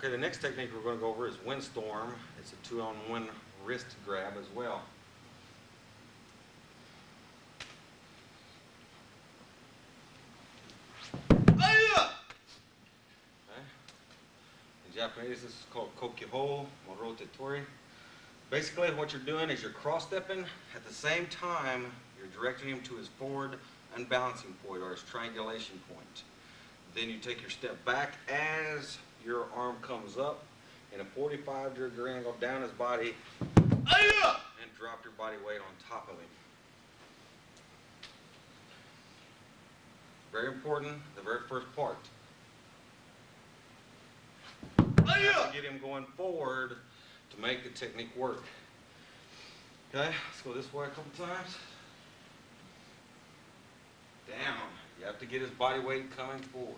Okay, the next technique we're going to go over is Windstorm. It's a 2-on-1 wrist grab as well. Okay. In Japanese, this is called Kokiho Morotetori. Basically, what you're doing is you're cross-stepping. At the same time, you're directing him to his forward unbalancing point or his triangulation point. Then you take your step back as your arm comes up in a 45-degree angle down his body and drop your body weight on top of him. Very important, the very first part. You have to get him going forward to make the technique work. Okay, let's go this way a couple times. Down. You have to get his body weight coming forward.